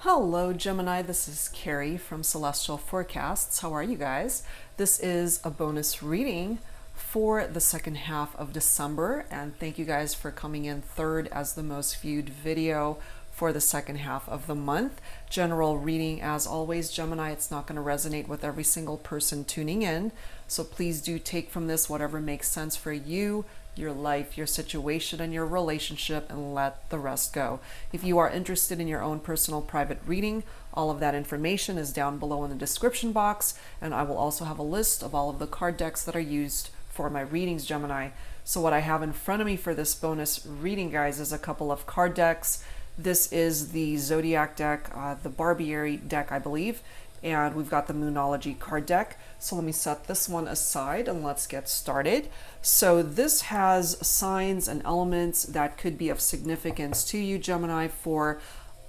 Hello, Gemini. This is Carrie from Celestial Forecasts. How are you guys? This is a bonus reading for the second half of December, and thank you guys for coming in third as the most viewed video for the second half of the month. General reading, as always, Gemini. It's not going to resonate with every single person tuning in, so please do take from this whatever makes sense for you, your life, your situation, and your relationship, and let the rest go. If you are interested in your own personal private reading, all of that information is down below in the description box, and I will also have a list of all of the card decks that are used for my readings, Gemini. So what I have in front of me for this bonus reading, guys, is a couple of card decks. This is the Zodiac deck, the Barbieri deck, I believe, and we've got the Moonology card deck. So let me set this one aside and let's get started. So this has signs and elements that could be of significance to you, Gemini, for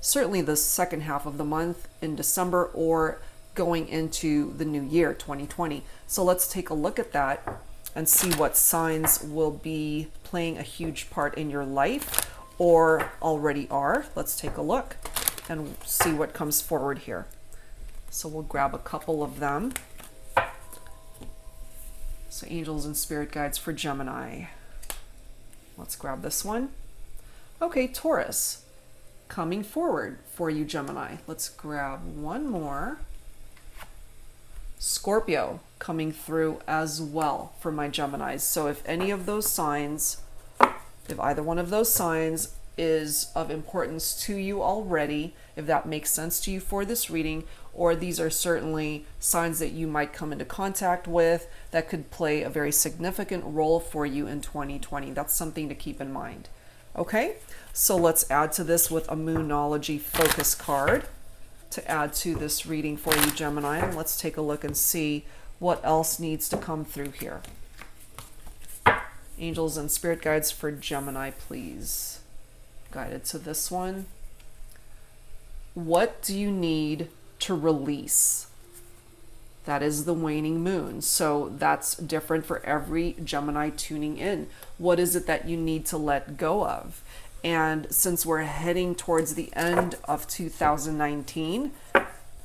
certainly the second half of the month in December or going into the new year, 2020. So let's take a look at that and see what signs will be playing a huge part in your life or already are. Let's take a look and see what comes forward here. So we'll grab a couple of them. So angels and spirit guides for Gemini. Let's grab this one. Okay, Taurus, coming forward for you, Gemini. Let's grab one more. Scorpio, coming through as well for my Geminis. So if any of those signs, if either one of those signs is of importance to you already, if that makes sense to you for this reading, or these are certainly signs that you might come into contact with that could play a very significant role for you in 2020. That's something to keep in mind. Okay, so let's add to this with a Moonology focus card to add to this reading for you, Gemini. And let's take a look and see what else needs to come through here. Angels and spirit guides for Gemini, please. Guided to this one. What do you need to release? That is the waning moon. So that's different for every Gemini tuning in. What is it that you need to let go of? And since we're heading towards the end of 2019,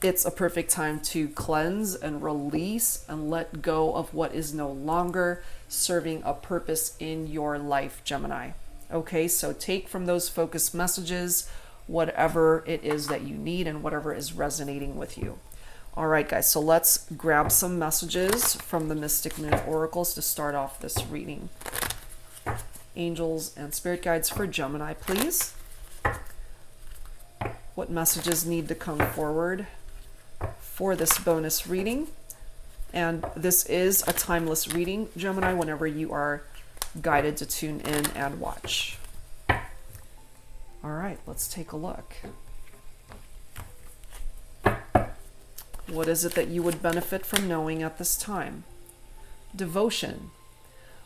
it's a perfect time to cleanse and release and let go of what is no longer serving a purpose in your life, Gemini. Okay, so take from those focus messages whatever it is that you need and whatever is resonating with you. All right, guys, so let's grab some messages from the Mystic Moon Oracles to start off this reading. Angels and spirit guides for Gemini, please. What messages need to come forward for this bonus reading? And this is a timeless reading, Gemini, whenever you are guided to tune in and watch. All right, let's take a look. What is it that you would benefit from knowing at this time? Devotion.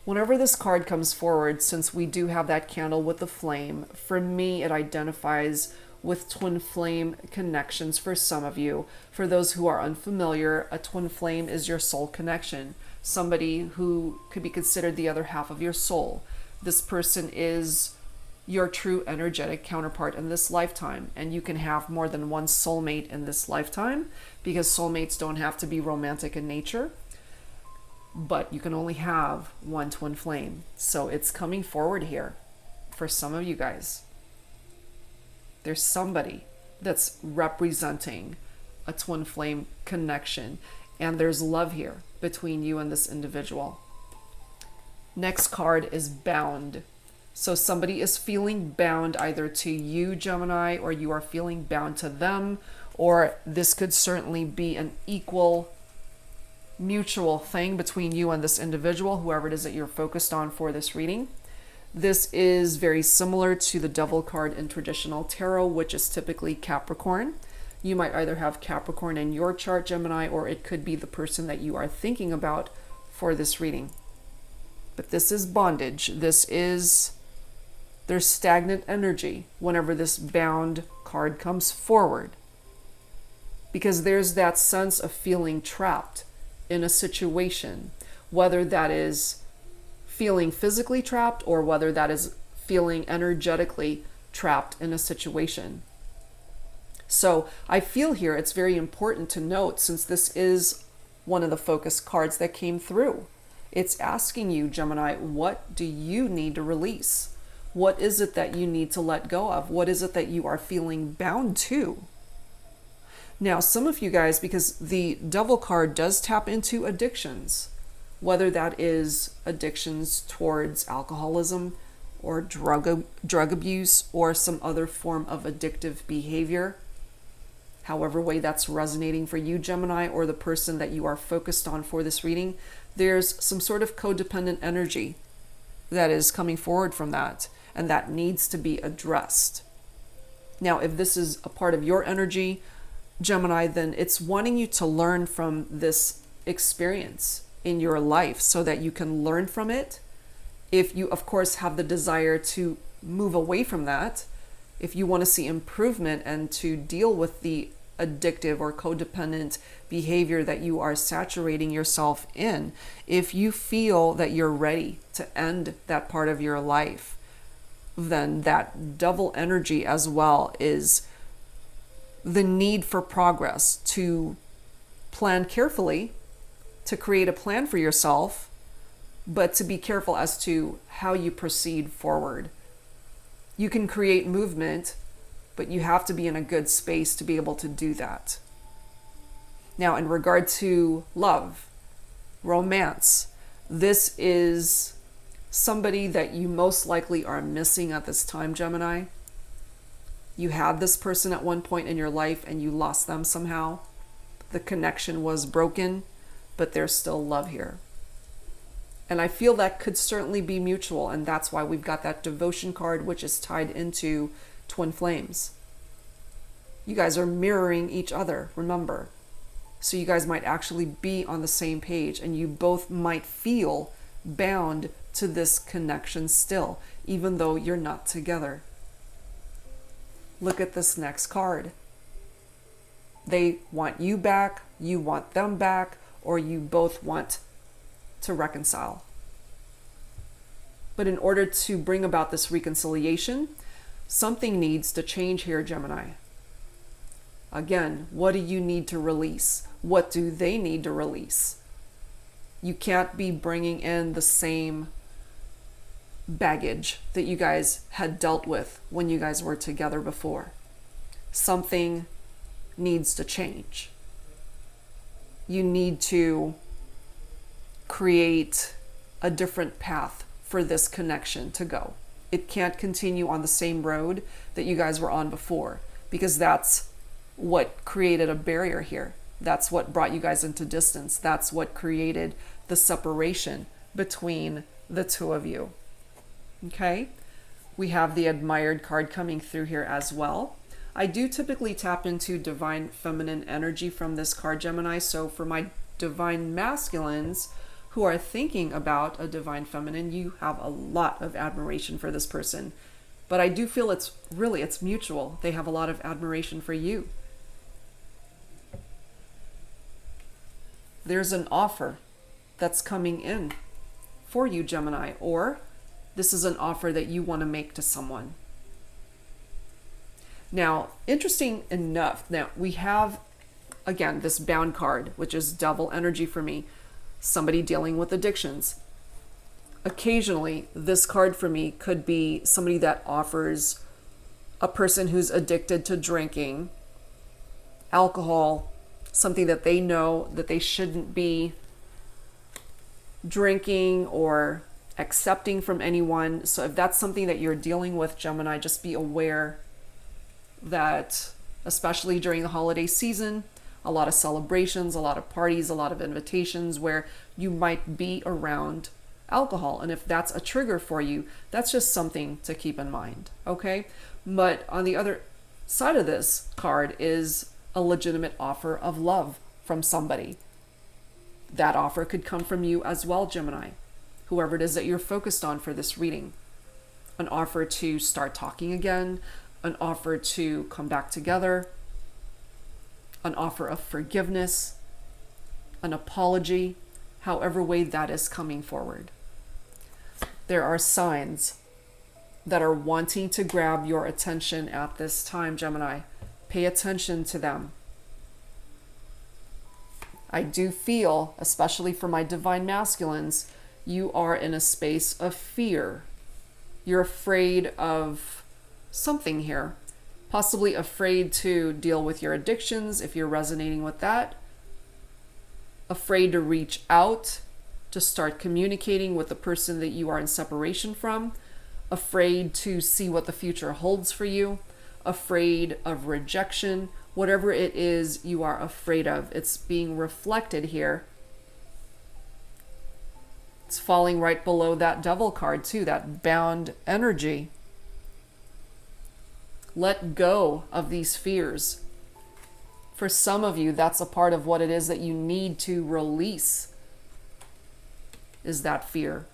Whenever this card comes forward, since we do have that candle with the flame, for me it identifies with twin flame connections for some of you. For those who are unfamiliar, a twin flame is your soul connection, somebody who could be considered the other half of your soul. This person is your true energetic counterpart in this lifetime, and you can have more than one soulmate in this lifetime because soulmates don't have to be romantic in nature, but you can only have one twin flame. So it's coming forward here for some of you guys. There's somebody that's representing a twin flame connection, and there's love here between you and this individual. Next card is bound. So somebody is feeling bound either to you, Gemini, or you are feeling bound to them, or this could certainly be an equal mutual thing between you and this individual, whoever it is that you're focused on for this reading. This is very similar to the Devil card in traditional tarot, which is typically Capricorn. You might either have Capricorn in your chart, Gemini, or it could be the person that you are thinking about for this reading. But this is bondage. There's stagnant energy whenever this bound card comes forward, because there's that sense of feeling trapped in a situation, whether that is feeling physically trapped or whether that is feeling energetically trapped in a situation. So I feel here it's very important to note, since this is one of the focus cards that came through, it's asking you, Gemini, what do you need to release? What is it that you need to let go of? What is it that you are feeling bound to? Now, some of you guys, because the Devil card does tap into addictions, whether that is addictions towards alcoholism or drug abuse or some other form of addictive behavior, however way that's resonating for you, Gemini, or the person that you are focused on for this reading, there's some sort of codependent energy that is coming forward from that, and that needs to be addressed. Now, if this is a part of your energy, Gemini, then it's wanting you to learn from this experience in your life so that you can learn from it. If you, of course, have the desire to move away from that, if you want to see improvement and to deal with the addictive or codependent behavior that you are saturating yourself in, if you feel that you're ready to end that part of your life, then that Devil energy as well is the need for progress, to plan carefully, to create a plan for yourself, but to be careful as to how you proceed forward. You can create movement, but you have to be in a good space to be able to do that. Now, in regard to love, romance, this is somebody that you most likely are missing at this time, Gemini. You had this person at one point in your life and you lost them somehow. The connection was broken, but there's still love here. And I feel that could certainly be mutual, and that's why we've got that devotion card, which is tied into twin flames. You guys are mirroring each other, remember. So you guys might actually be on the same page, and you both might feel bound to this connection still, even though you're not together. Look at this next card. They want you back, you want them back, or you both want to reconcile. But in order to bring about this reconciliation, something needs to change here, Gemini. Again, what do you need to release? What do they need to release? You can't be bringing in the same baggage that you guys had dealt with when you guys were together before. Something needs to change. You need to create a different path for this connection to go. It can't continue on the same road that you guys were on before, because that's what created a barrier here. That's what brought you guys into distance. That's what created the separation between the two of you. Okay? We have the Admired card coming through here as well. I do typically tap into divine feminine energy from this card, Gemini. So for my divine masculines who are thinking about a divine feminine, you have a lot of admiration for this person. But I do feel it's mutual. They have a lot of admiration for you. There's an offer that's coming in for you, Gemini, or this is an offer that you want to make to someone. Now, interesting enough, now we have, again, this Bound card, which is Devil energy for me, somebody dealing with addictions. Occasionally, this card for me could be somebody that offers a person who's addicted to drinking, alcohol, something that they know that they shouldn't be drinking or accepting from anyone. So if that's something that you're dealing with, Gemini, just be aware that, especially during the holiday season, a lot of celebrations, a lot of parties, a lot of invitations where you might be around alcohol. And if that's a trigger for you, that's just something to keep in mind, okay? But on the other side of this card is a legitimate offer of love from somebody. That offer could come from you as well, Gemini, whoever it is that you're focused on for this reading. An offer to start talking again, an offer to come back together, an offer of forgiveness, an apology, however way that is coming forward. There are signs that are wanting to grab your attention at this time, Gemini, Pay attention to them. I do feel, especially for my divine masculines, you are in a space of fear. You're afraid of something here. Possibly afraid to deal with your addictions if you're resonating with that. Afraid to reach out, to start communicating with the person that you are in separation from. Afraid to see what the future holds for you. Afraid of rejection. Whatever it is you are afraid of, it's being reflected here. It's falling right below that devil card too, that bound energy. Let go of these fears. For some of you, that's a part of what it is that you need to release, is that fear.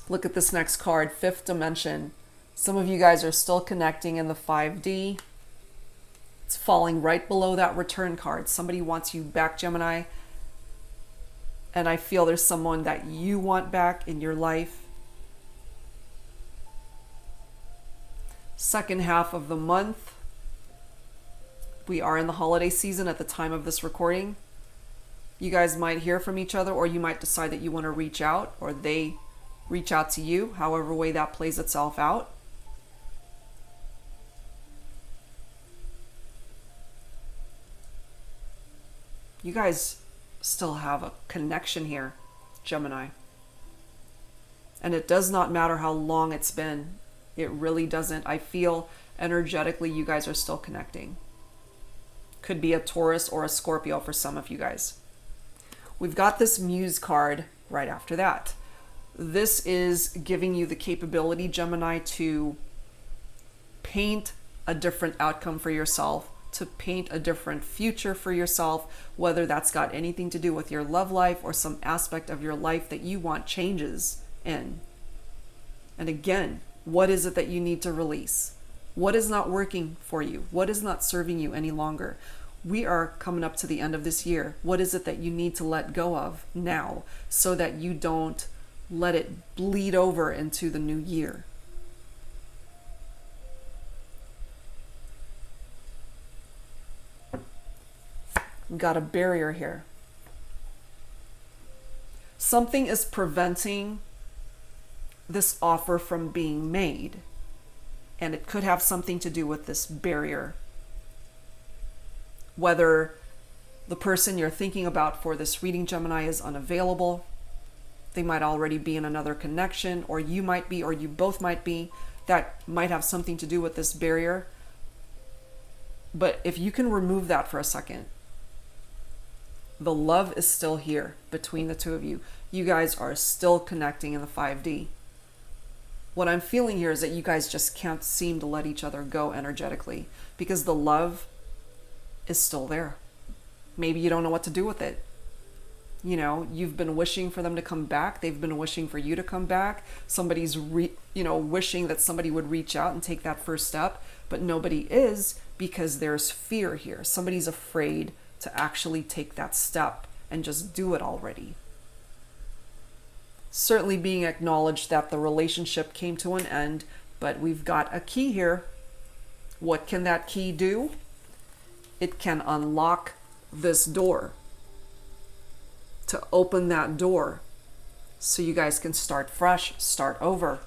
Look at this next card, fifth dimension. Some of you guys are still connecting in the 5D. It's falling right below that return card. Somebody wants you back, Gemini. And I feel there's someone that you want back in your life. Second half of the month. We are in the holiday season at the time of this recording. You guys might hear from each other, or you might decide that you want to reach out, or they reach out to you, however way that plays itself out. You guys still have a connection here, Gemini. And it does not matter how long it's been. It really doesn't. I feel energetically you guys are still connecting. Could be a Taurus or a Scorpio for some of you guys. We've got this Muse card right after that. This is giving you the capability, Gemini, to paint a different outcome for yourself, to paint a different future for yourself, whether that's got anything to do with your love life or some aspect of your life that you want changes in. And again, what is it that you need to release? What is not working for you? What is not serving you any longer? We are coming up to the end of this year. What is it that you need to let go of now so that you don't let it bleed over into the new year? We've got a barrier here. Something is preventing this offer from being made. And it could have something to do with this barrier. Whether the person you're thinking about for this reading, Gemini, is unavailable. They might already be in another connection, or you might be, or you both might be. That might have something to do with this barrier. But if you can remove that for a second, the love is still here between the two of you. You guys are still connecting in the 5D. What I'm feeling here is that you guys just can't seem to let each other go energetically because the love is still there. Maybe you don't know what to do with it. You know, you've been wishing for them to come back. They've been wishing for you to come back. Somebody's wishing that somebody would reach out and take that first step, but nobody is because there's fear here. Somebody's afraid to actually take that step and just do it already. Certainly being acknowledged that the relationship came to an end, but we've got a key here. What can that key do? It can unlock this door, to open that door so you guys can start fresh, start over.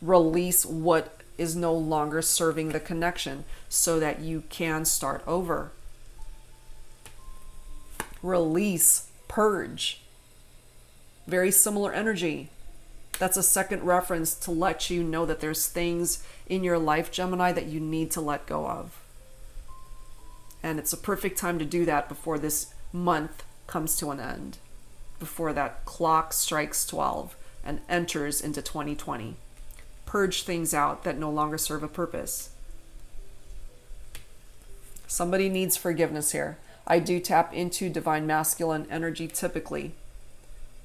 Release what is no longer serving the connection so that you can start over. Release, purge. Very similar energy. That's a second reference to let you know that there's things in your life, Gemini, that you need to let go of. And it's a perfect time to do that before this month comes to an end, before that clock strikes 12 and enters into 2020. Purge things out that no longer serve a purpose. Somebody needs forgiveness here. I do tap into divine masculine energy typically.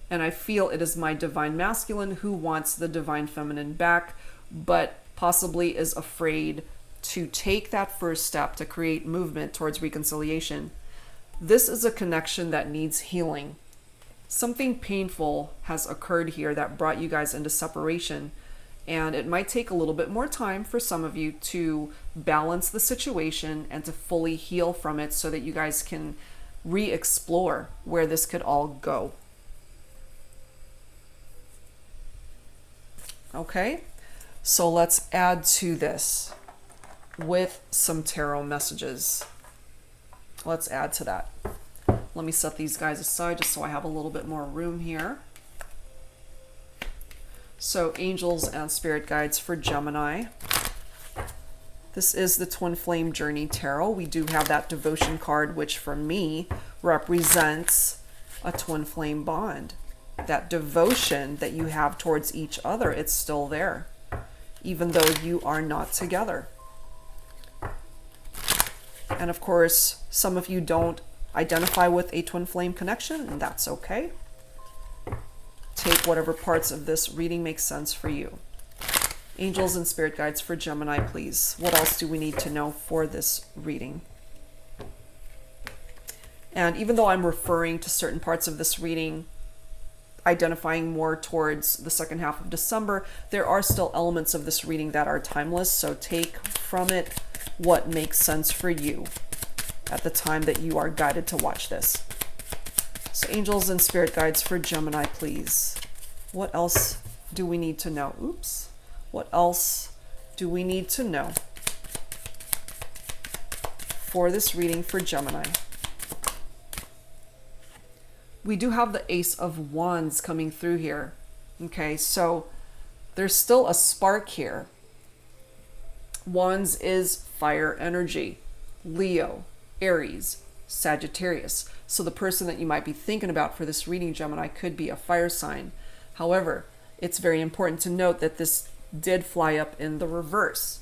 And I feel it is my divine masculine who wants the divine feminine back, but possibly is afraid to take that first step to create movement towards reconciliation. This is a connection that needs healing. Something painful has occurred here that brought you guys into separation, And it might take a little bit more time for some of you to balance the situation and to fully heal from it so that you guys can re-explore where this could all go. Okay, so let's add to this with some tarot messages. Let's add to that. Let me set these guys aside just so I have a little bit more room here. So angels and spirit guides for Gemini. This is the Twin Flame Journey Tarot. We do have that devotion card, which for me represents a twin flame bond. That devotion that you have towards each other, it's still there, even though you are not together. And of course, some of you don't identify with a twin flame connection, and that's okay. Take whatever parts of this reading make sense for you. Angels and spirit guides for Gemini, please. What else do we need to know for this reading? And even though I'm referring to certain parts of this reading, identifying more towards the second half of December, there are still elements of this reading that are timeless, so take from it what makes sense for you at the time that you are guided to watch this. So angels and spirit guides for Gemini, please. What else do we need to know? Oops. What else do we need to know for this reading for Gemini? We do have the Ace of Wands coming through here. Okay, so there's still a spark here. Wands is fire energy. Leo, Aries, Sagittarius. So the person that you might be thinking about for this reading, Gemini, could be a fire sign. However, it's very important to note that this did fly up in the reverse.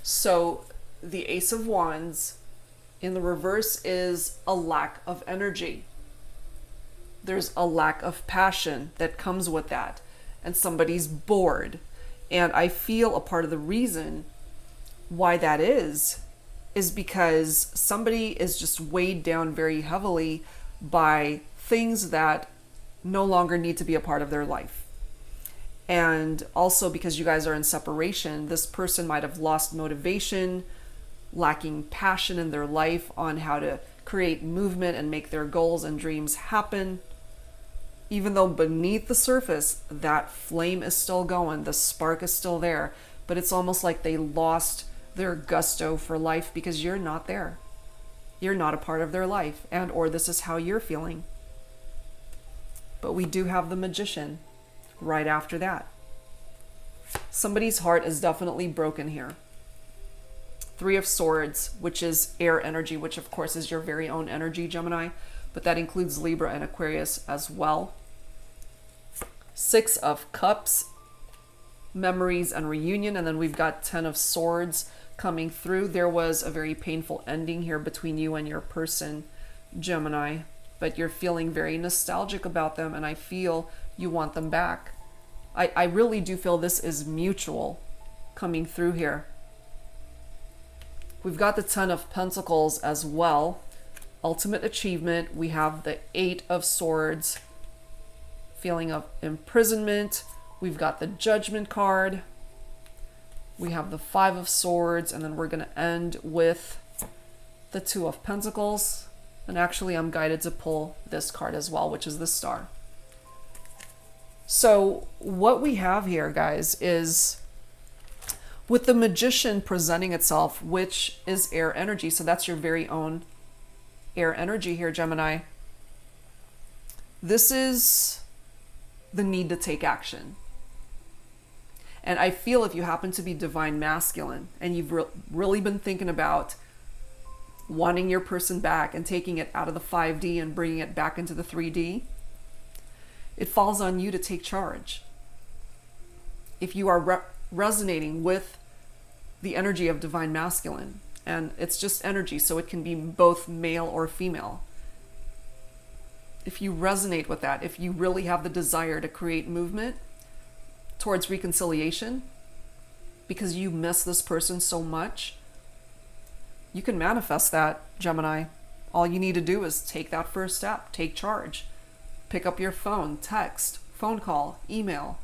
So the Ace of Wands in the reverse is a lack of energy. There's a lack of passion that comes with that. And somebody's bored. And I feel a part of the reason why that is because somebody is just weighed down very heavily by things that no longer need to be a part of their life. And also because you guys are in separation, this person might have lost motivation, lacking passion in their life on how to create movement and make their goals and dreams happen. Even though beneath the surface, that flame is still going, the spark is still there, but it's almost like they lost their gusto for life because you're not there. You're not a part of their life, and or this is how you're feeling. But we do have the Magician right after that. Somebody's heart is definitely broken here. Three of Swords, which is air energy, which of course is your very own energy, Gemini, but that includes Libra and Aquarius as well. Six of Cups, memories and reunion, and then we've got 10 of Swords coming through. There was a very painful ending here between you and your person, Gemini, but you're feeling very nostalgic about them, and I feel you want them back. I really do feel this is mutual coming through here. We've got the 10 of Pentacles as well. Ultimate achievement. We have the 8 of Swords. Feeling of imprisonment. We've got the Judgment card. We have the 5 of Swords. And then we're going to end with the 2 of Pentacles. And actually I'm guided to pull this card as well, which is the Star. So what we have here, guys, is with the Magician presenting itself, which is air energy. So that's your very own air energy here, Gemini. This is the need to take action. And I feel if you happen to be divine masculine and you've really been thinking about wanting your person back and taking it out of the 5D and bringing it back into the 3D, it falls on you to take charge. If you are resonating with the energy of divine masculine, and it's just energy, so it can be both male or female. If you resonate with that, if you really have the desire to create movement towards reconciliation, because you miss this person so much, you can manifest that, Gemini. All you need to do is take that first step, take charge. Pick up your phone, text, phone call, email.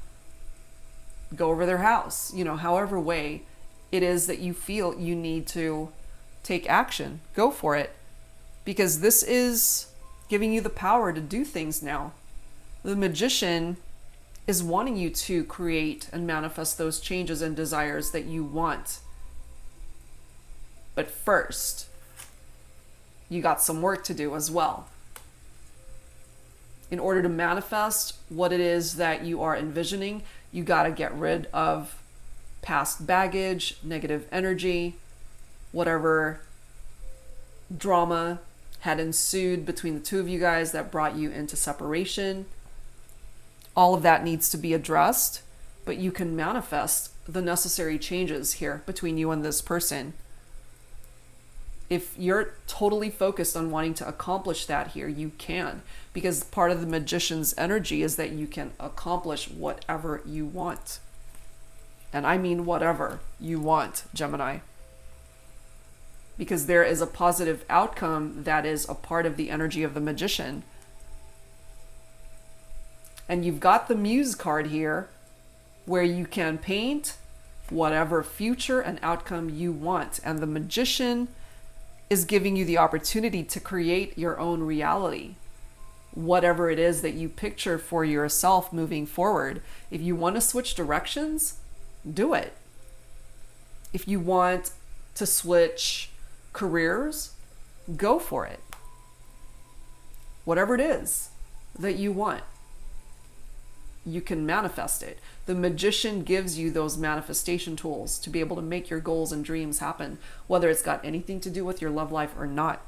go over their house, however way it is that you feel you need to take action. Go for it, because this is giving you the power to do things now. The Magician is wanting you to create and manifest those changes and desires that you want. But first, you got some work to do as well. In order to manifest what it is that you are envisioning, you got to get rid of past baggage, negative energy, whatever drama had ensued between the two of you guys that brought you into separation. All of that needs to be addressed, but you can manifest the necessary changes here between you and this person. If you're totally focused on wanting to accomplish that here, you can, because part of the Magician's energy is that you can accomplish whatever you want. And I mean whatever you want, Gemini. Because there is a positive outcome that is a part of the energy of the Magician. And you've got the Muse card here, where you can paint whatever future and outcome you want. And the Magician is giving you the opportunity to create your own reality. Whatever it is that you picture for yourself moving forward. If you want to switch directions, do it. If you want to switch careers, go for it. Whatever it is that you want, you can manifest it. The Magician gives you those manifestation tools to be able to make your goals and dreams happen, whether it's got anything to do with your love life or not.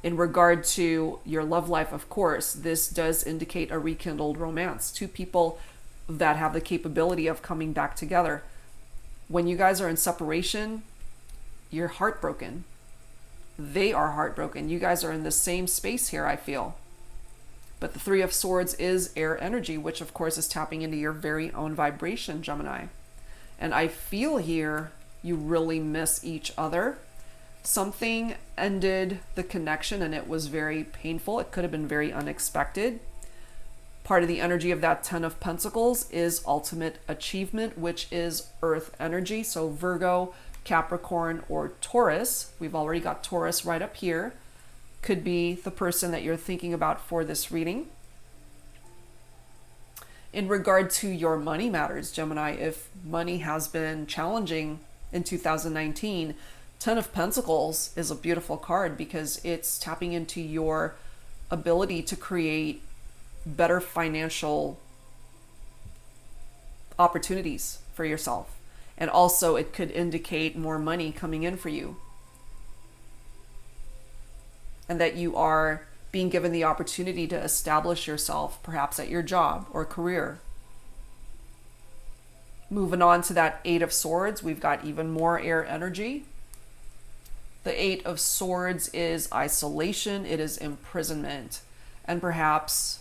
In regard to your love life, of course, this does indicate a rekindled romance. Two people that have the capability of coming back together. When you guys are in separation, you're heartbroken. They are heartbroken. You guys are in the same space here, I feel. But the Three of Swords is air energy, which of course is tapping into your very own vibration, Gemini. And I feel here you really miss each other. Something ended the connection and it was very painful. It could have been very unexpected. Part of the energy of that Ten of Pentacles is ultimate achievement, which is earth energy. So Virgo, Capricorn, or Taurus. We've already got Taurus right up here. Could be the person that you're thinking about for this reading. In regard to your money matters, Gemini, if money has been challenging in 2019, Ten of Pentacles is a beautiful card because it's tapping into your ability to create better financial opportunities for yourself. And also it could indicate more money coming in for you. And that you are being given the opportunity to establish yourself, perhaps at your job or career. Moving on to that Eight of Swords, we've got even more air energy. The Eight of Swords is isolation, it is imprisonment. And perhaps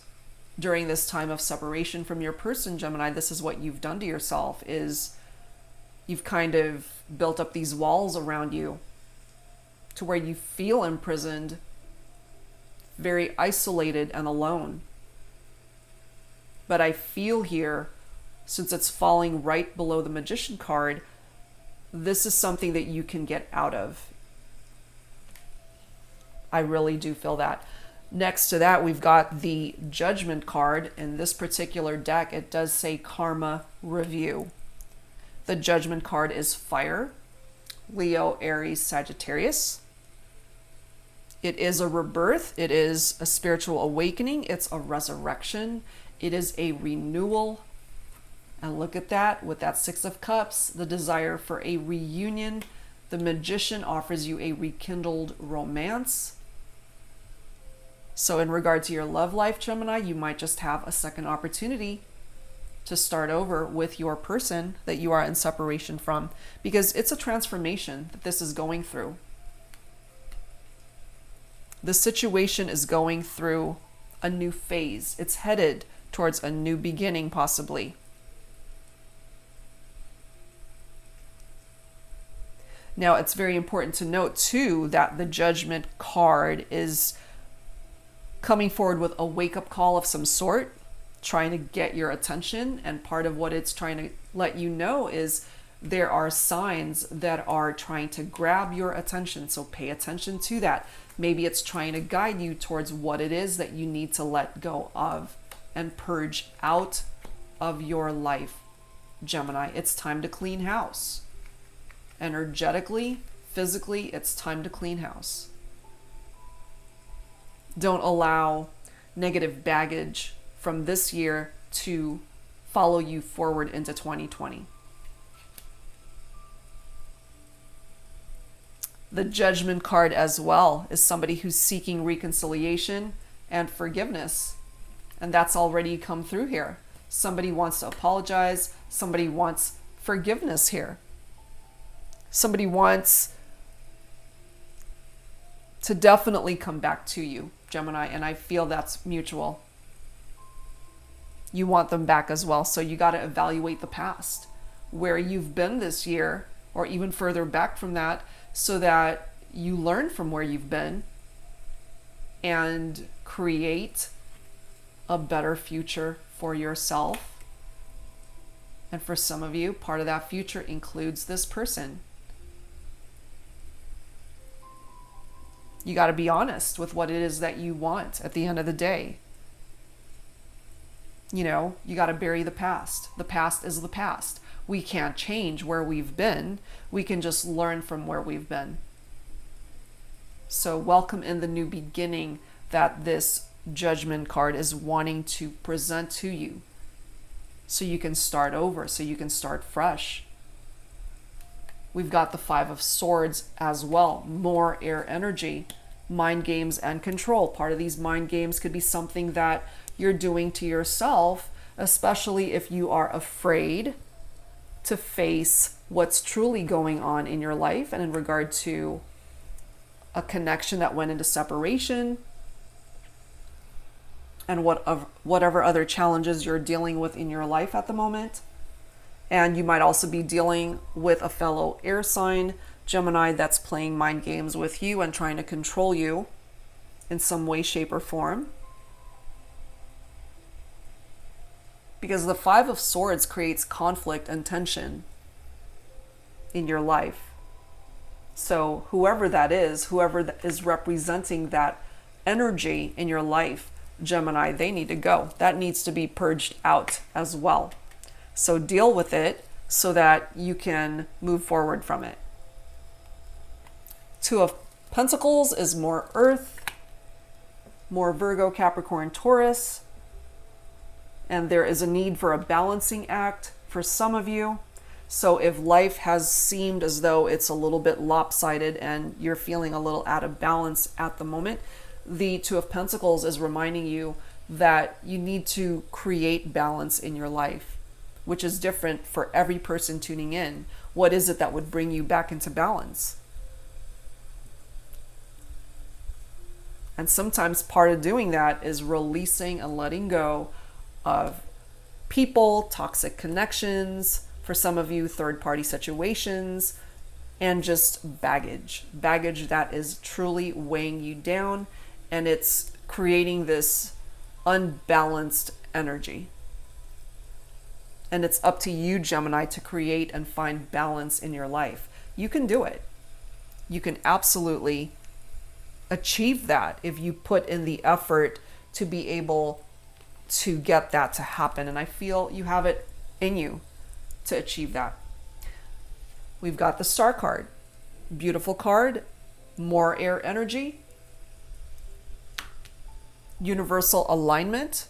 during this time of separation from your person, Gemini, this is what you've done to yourself, is you've kind of built up these walls around you to where you feel imprisoned, very isolated and alone. But I feel here, since it's falling right below the Magician card, this is something that you can get out of. I really do feel that. Next to that, we've got the Judgment card. In this particular deck, it does say Karma Review. The Judgment card is fire, Leo, Aries, Sagittarius. It is a rebirth. It is a spiritual awakening. It's a resurrection. It is a renewal. And look at that, with that Six of Cups, the desire for a reunion. The Magician offers you a rekindled romance. So in regard to your love life, Gemini, you might just have a second opportunity to start over with your person that you are in separation from, because it's a transformation that this is going through. The situation is going through a new phase. It's headed towards a new beginning, possibly. Now, it's very important to note, too, that the Judgment card is coming forward with a wake-up call of some sort. trying to get your attention, and part of what it's trying to let you know is there are signs that are trying to grab your attention. So pay attention to that. Maybe it's trying to guide you towards what it is that you need to let go of and purge out of your life, Gemini. It's time to clean house. Energetically, physically, it's time to clean house. Don't allow negative baggage from this year to follow you forward into 2020. The Judgment card as well is somebody who's seeking reconciliation and forgiveness. And that's already come through here. Somebody wants to apologize. Somebody wants forgiveness here. Somebody wants to definitely come back to you, Gemini, and I feel that's mutual. You want them back as well, so you got to evaluate the past, where you've been this year, or even further back from that, so that you learn from where you've been and create a better future for yourself. And for some of you, part of that future includes this person. You got to be honest with what it is that you want at the end of the day. You know, you got to bury the past. The past is the past. We can't change where we've been. We can just learn from where we've been. So welcome in the new beginning that this Judgment card is wanting to present to you. So you can start over, so you can start fresh. We've got the Five of Swords as well. More air energy, mind games and control. Part of these mind games could be something that you're doing to yourself, especially if you are afraid to face what's truly going on in your life and in regard to a connection that went into separation and whatever other challenges you're dealing with in your life at the moment. And you might also be dealing with a fellow air sign, Gemini, that's playing mind games with you and trying to control you in some way, shape, or form. Because the Five of Swords creates conflict and tension in your life. So whoever that is, whoever is representing that energy in your life, Gemini, they need to go. That needs to be purged out as well. So deal with it so that you can move forward from it. Two of Pentacles is more Earth, more Virgo, Capricorn, Taurus. And there is a need for a balancing act for some of you. So if life has seemed as though it's a little bit lopsided and you're feeling a little out of balance at the moment, the Two of Pentacles is reminding you that you need to create balance in your life, which is different for every person tuning in. What is it that would bring you back into balance? And sometimes part of doing that is releasing and letting go of people, toxic connections, for some of you, third-party situations, and just baggage that is truly weighing you down, and it's creating this unbalanced energy. And it's up to you, Gemini, to create and find balance in your life. You can do it. You can absolutely achieve that if you put in the effort to be able to get that to happen. And I feel you have it in you to achieve that. We've got the Star card. Beautiful card. More air energy. Universal alignment.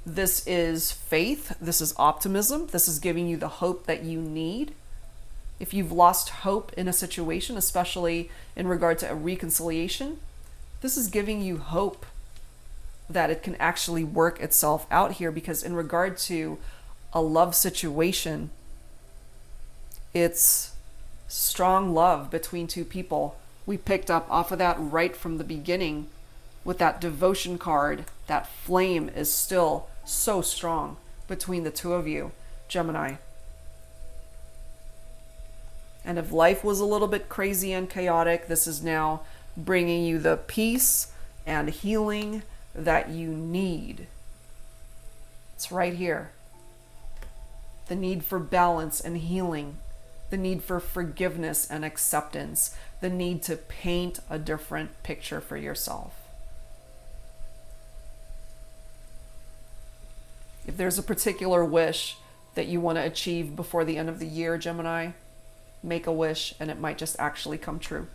This is faith. This is optimism. This is giving you the hope that you need. If you've lost hope in a situation, especially in regard to a reconciliation, this is giving you hope that it can actually work itself out here, because in regard to a love situation, it's strong love between two people. We picked up off of that right from the beginning with that devotion card. That flame is still so strong between the two of you, Gemini. And if life was a little bit crazy and chaotic, this is now bringing you the peace and healing that you need. It's right here. The need for balance and healing, the need for forgiveness and acceptance, the need to paint a different picture for yourself. If there's a particular wish that you want to achieve before the end of the year, Gemini, make a wish and it might just actually come true.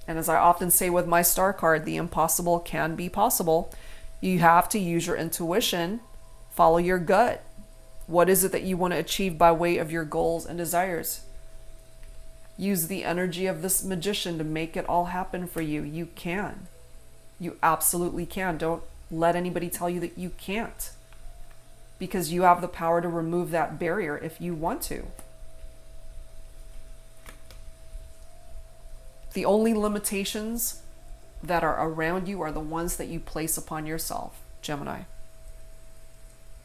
And as I often say with my star card, the impossible can be possible. You have to use your intuition, follow your gut. What is it that you want to achieve by way of your goals and desires? Use the energy of this magician to make it all happen for you. You can. You absolutely can. Don't let anybody tell you that you can't. Because you have the power to remove that barrier if you want to. The only limitations that are around you are the ones that you place upon yourself, Gemini.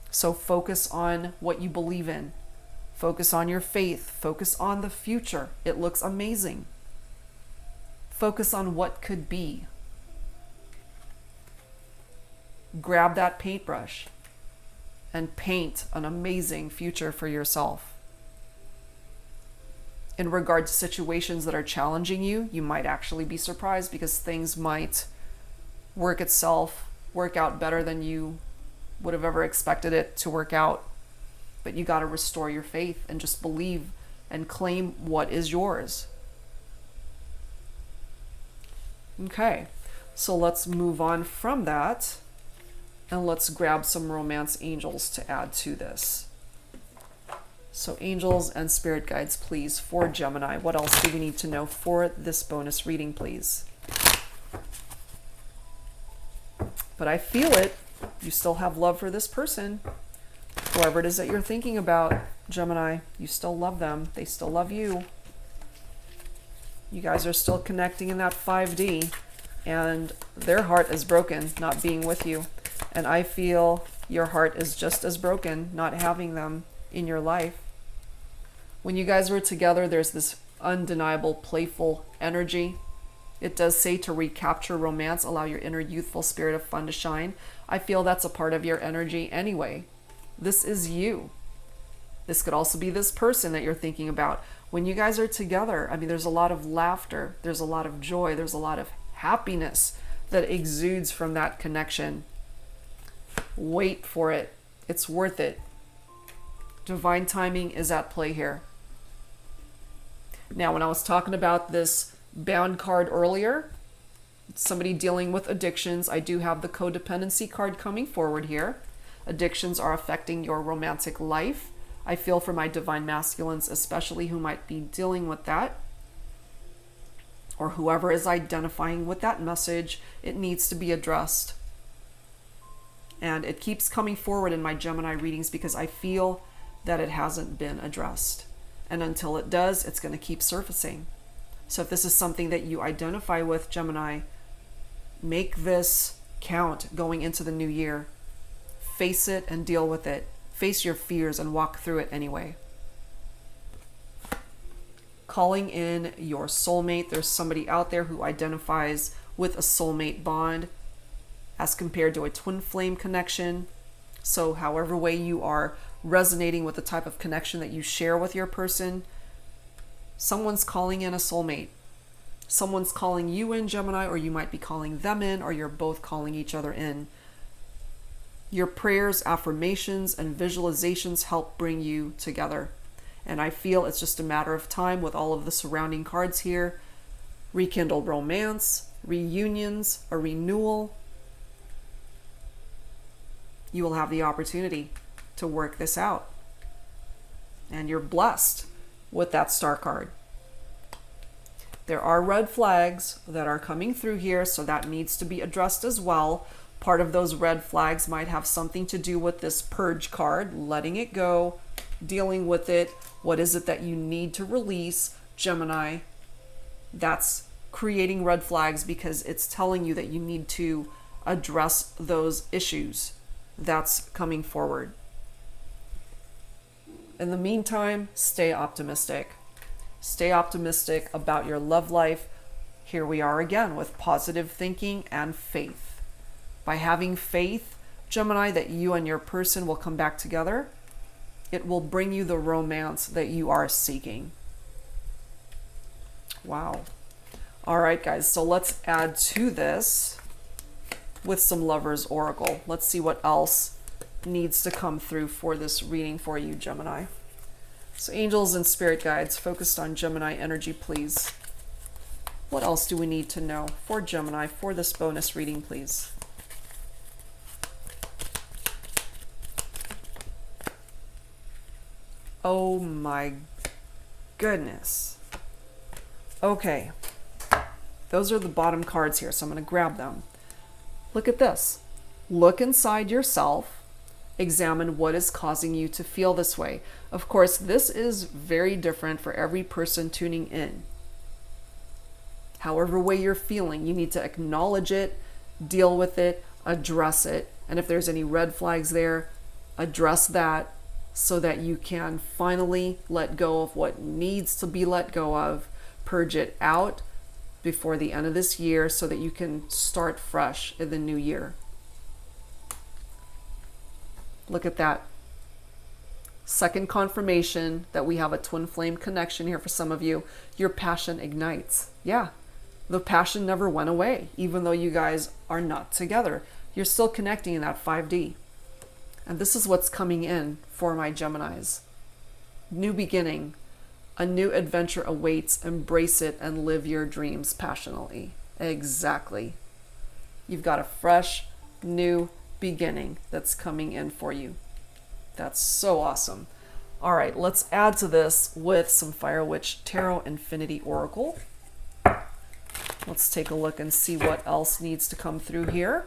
So focus on what you believe in. Focus on your faith. Focus on the future. It looks amazing. Focus on what could be. Grab that paintbrush and paint an amazing future for yourself. In regard to situations that are challenging you, you might actually be surprised because things might work out better than you would have ever expected it to work out. But you got to restore your faith and just believe and claim what is yours. Okay, so let's move on from that and let's grab some romance angels to add to this. So angels and spirit guides, please, for Gemini. What else do we need to know for this bonus reading, please? But I feel it. You still have love for this person. Whoever it is that you're thinking about, Gemini, you still love them. They still love you. You guys are still connecting in that 5D, and their heart is broken not being with you. And I feel your heart is just as broken not having them in your life. When you guys were together, there's this undeniable playful energy. It does say to recapture romance, allow your inner youthful spirit of fun to shine. I feel that's a part of your energy anyway. This is you. This could also be this person that you're thinking about. When you guys are together, I mean, there's a lot of laughter, there's a lot of joy, there's a lot of happiness that exudes from that connection. Wait for it. It's worth it. Divine timing is at play here. Now, when I was talking about this bound card earlier, somebody dealing with addictions, I do have the codependency card coming forward here. Addictions are affecting your romantic life. I feel for my divine masculines, especially who might be dealing with that, or whoever is identifying with that message, it needs to be addressed. And it keeps coming forward in my Gemini readings because I feel that it hasn't been addressed. And until it does, it's going to keep surfacing. So if this is something that you identify with, Gemini, make this count going into the new year. Face it and deal with it. Face your fears and walk through it anyway. Calling in your soulmate. There's somebody out there who identifies with a soulmate bond as compared to a twin flame connection. So however way you are resonating with the type of connection that you share with your person, someone's calling in a soulmate. Someone's calling you in, Gemini, or you might be calling them in, or you're both calling each other in. Your prayers, affirmations, and visualizations help bring you together. And I feel it's just a matter of time with all of the surrounding cards here. Rekindled romance, reunions, a renewal. You will have the opportunity to work this out. And you're blessed with that star card. There are red flags that are coming through here, so that needs to be addressed as well. Part of those red flags might have something to do with this purge card, letting it go, dealing with it. What is it that you need to release, Gemini? That's creating red flags because it's telling you that you need to address those issues. That's coming forward. In the meantime, stay optimistic. Stay optimistic about your love life. Here we are again with positive thinking and faith. By having faith, Gemini, that you and your person will come back together, it will bring you the romance that you are seeking. Wow. All right, guys, so let's add to this with some Lover's Oracle. Let's see what else needs to come through for this reading for you, Gemini. So angels and spirit guides focused on Gemini energy, please. What else do we need to know for Gemini for this bonus reading, please? Oh my goodness. Okay. Those are the bottom cards here, so I'm going to grab them. Look at this. Look inside yourself. Examine what is causing you to feel this way. Of course, this is very different for every person tuning in. However way you're feeling, you need to acknowledge it, deal with it, address it. And if there's any red flags there, address that so that you can finally let go of what needs to be let go of, purge it out before the end of this year so that you can start fresh in the new year. Look at that. Second confirmation that we have a twin flame connection here for some of you. Your passion ignites. Yeah, the passion never went away, even though you guys are not together. You're still connecting in that 5D. And this is what's coming in for my Geminis. New beginning. A new adventure awaits. Embrace it and live your dreams passionately. Exactly. You've got a fresh, new beginning that's coming in for you. That's so awesome. All right, let's add to this with some Fire Witch Tarot Infinity Oracle. Let's take a look and see what else needs to come through here.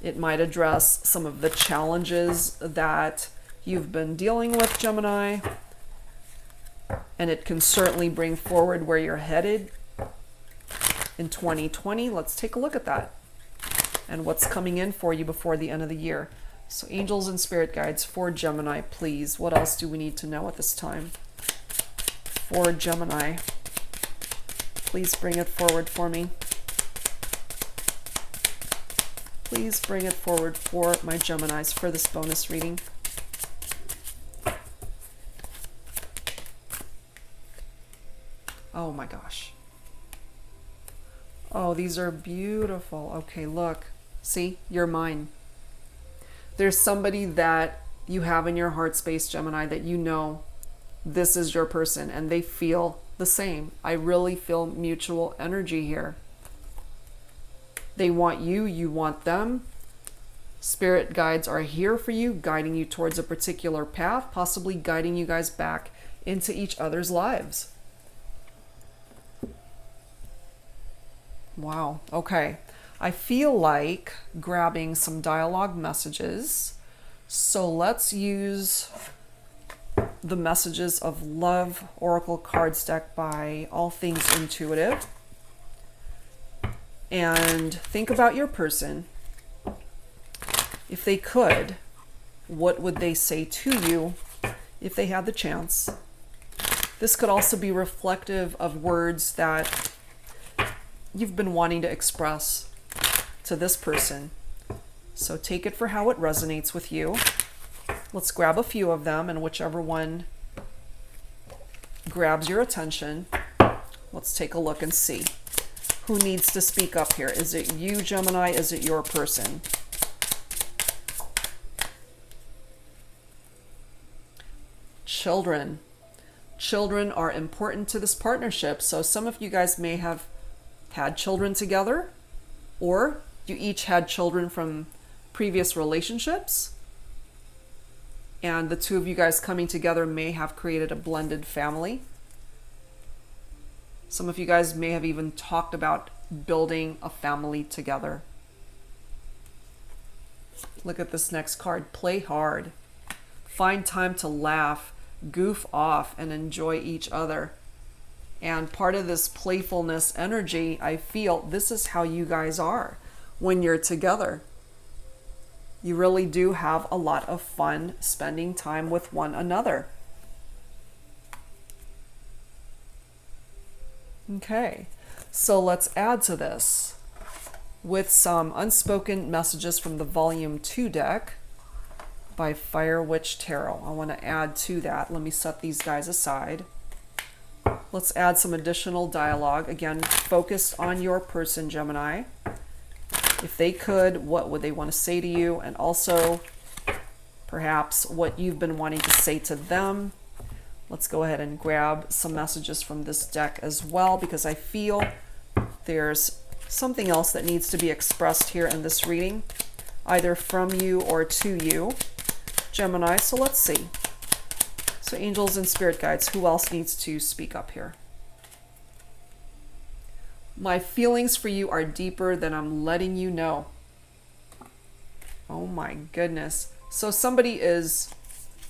It might address some of the challenges that you've been dealing with, Gemini. And it can certainly bring forward where you're headed in 2020. Let's take a look at that and what's coming in for you before the end of the year. So angels and spirit guides for Gemini, please. What else do we need to know at this time for Gemini? Please bring it forward for me. Please bring it forward for my Geminis for this bonus reading. Oh my gosh. Oh, these are beautiful. Okay, look. See, you're mine. There's somebody that you have in your heart space, Gemini, that you know this is your person and they feel the same. I really feel mutual energy here. They want you, you want them. Spirit guides are here for you, guiding you towards a particular path, possibly guiding you guys back into each other's lives. Wow, okay. I feel like grabbing some dialogue messages. So let's use the Messages of Love Oracle cards deck by All Things Intuitive. And think about your person. If they could, what would they say to you if they had the chance? This could also be reflective of words that you've been wanting to express to this person. So take it for how it resonates with you. Let's grab a few of them, and whichever one grabs your attention, let's take a look and see who needs to speak up here. Is it you, Gemini? Is it your person? Children. Children are important to this partnership. So some of you guys may have had children together, or you each had children from previous relationships, and the two of you guys coming together may have created a blended family. Some of you guys may have even talked about building a family together. Look at this next card. Play hard. Find time to laugh, goof off, and enjoy each other. And part of this playfulness energy, I feel this is how you guys are when you're together. You really do have a lot of fun spending time with one another. Okay, so let's add to this. with some unspoken messages from the Volume 2 deck by Fire Witch Tarot. I want to add to that. Let me set these guys aside. Let's add some additional dialogue. Again, focused on your person, Gemini. If they could, what would they want to say to you? And also, perhaps what you've been wanting to say to them. Let's go ahead and grab some messages from this deck as well, because I feel there's something else that needs to be expressed here in this reading, either from you or to you, Gemini. So let's see. So angels and spirit guides, who else needs to speak up here? My feelings for you are deeper than I'm letting you know. Oh my goodness. So somebody is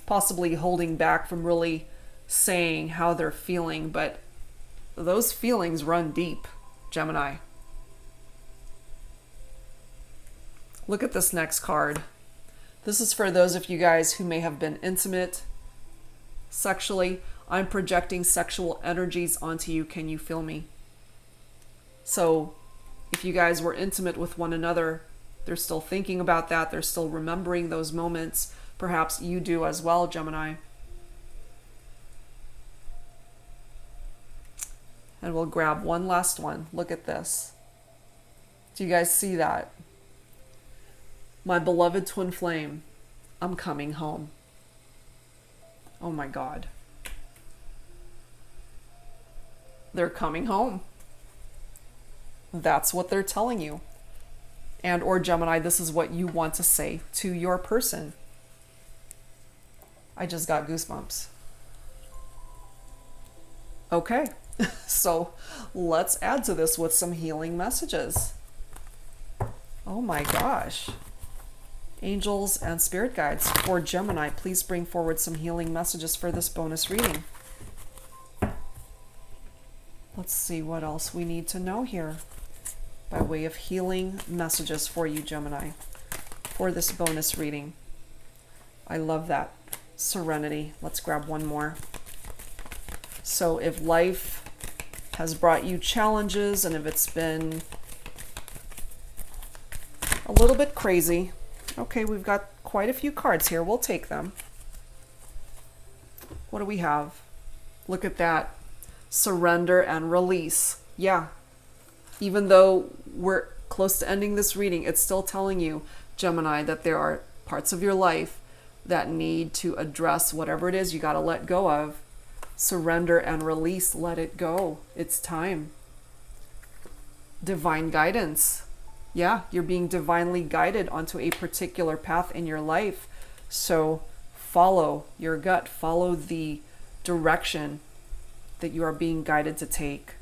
possibly holding back from really saying how they're feeling, but those feelings run deep, Gemini. Look at this next card. This is for those of you guys who may have been intimate sexually. I'm projecting sexual energies onto you. Can you feel me? So if you guys were intimate with one another, they're still thinking about that. They're still remembering those moments. Perhaps you do as well, Gemini. And we'll grab one last one. Look at this. Do you guys see that? My beloved twin flame, I'm coming home. Oh my God. They're coming home. That's what they're telling you. And or Gemini, this is what you want to say to your person. I just got goosebumps. Okay, so let's add to this with some healing messages. Oh my gosh. Angels and spirit guides for Gemini, please bring forward some healing messages for this bonus reading. Let's see what else we need to know here by way of healing messages for you, Gemini, for this bonus reading. I love that. Serenity. Let's grab one more. So if life has brought you challenges and if it's been a little bit crazy, okay, we've got quite a few cards here. We'll take them. What do we have? Look at that. Surrender and release. Yeah. Even though we're close to ending this reading, it's still telling you, Gemini, that there are parts of your life that need to address whatever it is you got to let go of. Surrender and release. Let it go. It's time. Divine guidance. Yeah, you're being divinely guided onto a particular path in your life. So follow your gut, follow the direction that you are being guided to take.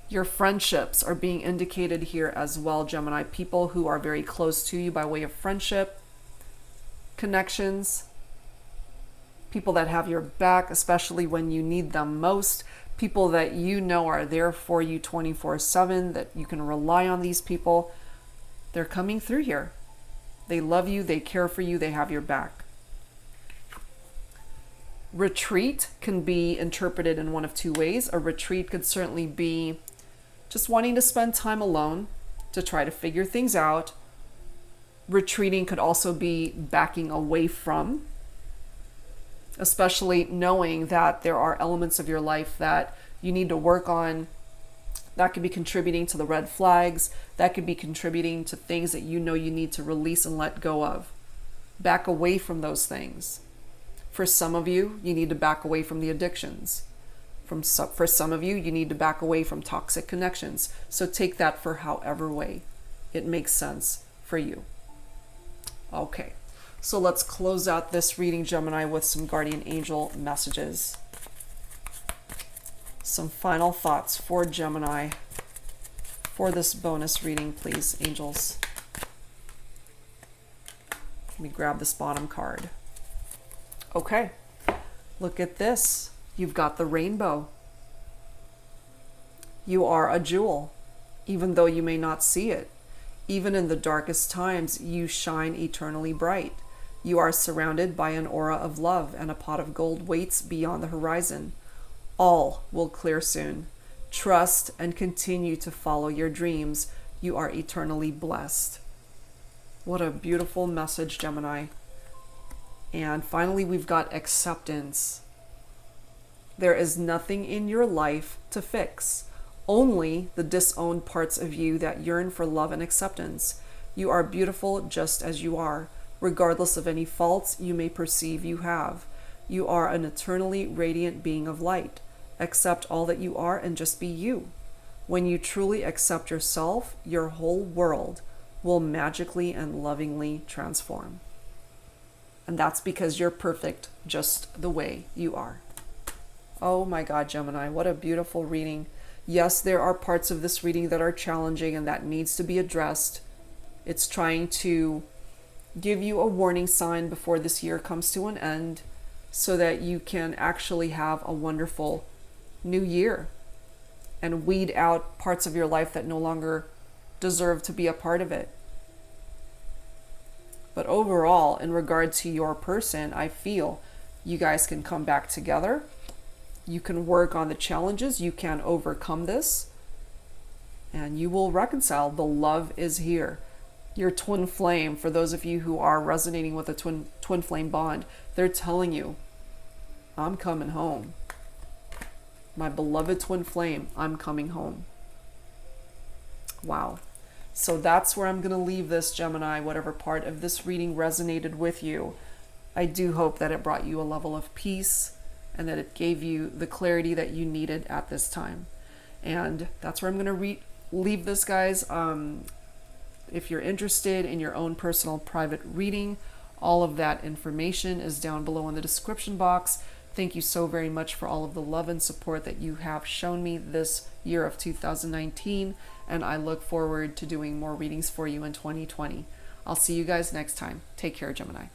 Your friendships are being indicated here as well, Gemini. People who are very close to you by way of friendship, connections, people that have your back, especially when you need them most. People that you know are there for you 24/7, that you can rely on these people. They're coming through here. They love you, they care for you, they have your back. Retreat can be interpreted in one of two ways. A retreat could certainly be just wanting to spend time alone to try to figure things out. Retreating could also be backing away from, especially knowing that there are elements of your life that you need to work on. That could be contributing to the red flags. That could be contributing to things that you know you need to release and let go of. Back away from those things. For some of you, you need to back away from the addictions. For some of you, you need to back away from toxic connections. So take that for however way it makes sense for you. Okay. So let's close out this reading, Gemini, with some guardian angel messages. Some final thoughts for Gemini for this bonus reading, please, angels. Let me grab this bottom card. Okay, look at this. You've got the rainbow. You are a jewel, even though you may not see it. Even in the darkest times, you shine eternally bright. You are surrounded by an aura of love, and a pot of gold waits beyond the horizon. All will clear soon. Trust and continue to follow your dreams. You are eternally blessed. What a beautiful message, Gemini. And finally, we've got acceptance. There is nothing in your life to fix, only the disowned parts of you that yearn for love and acceptance. You are beautiful just as you are, regardless of any faults you may perceive you have. You are an eternally radiant being of light. Accept all that you are and just be you. When you truly accept yourself, your whole world will magically and lovingly transform. And that's because you're perfect just the way you are. Oh my God, Gemini, what a beautiful reading. Yes, there are parts of this reading that are challenging and that needs to be addressed. It's trying to give you a warning sign before this year comes to an end so that you can actually have a wonderful new year and weed out parts of your life that no longer deserve to be a part of it. But overall, in regard to your person, I feel you guys can come back together. You can work on the challenges. You can overcome this. And you will reconcile. The love is here. Your twin flame, for those of you who are resonating with a twin flame bond, they're telling you, I'm coming home. My beloved twin flame, I'm coming home. Wow. So that's where I'm going to leave this, Gemini, whatever part of this reading resonated with you. I do hope that it brought you a level of peace and that it gave you the clarity that you needed at this time. And that's where I'm going to leave this, guys. If you're interested in your own personal private reading, all of that information is down below in the description box. Thank you so very much for all of the love and support that you have shown me this year of 2019, and I look forward to doing more readings for you in 2020. I'll see you guys next time. Take care, Gemini.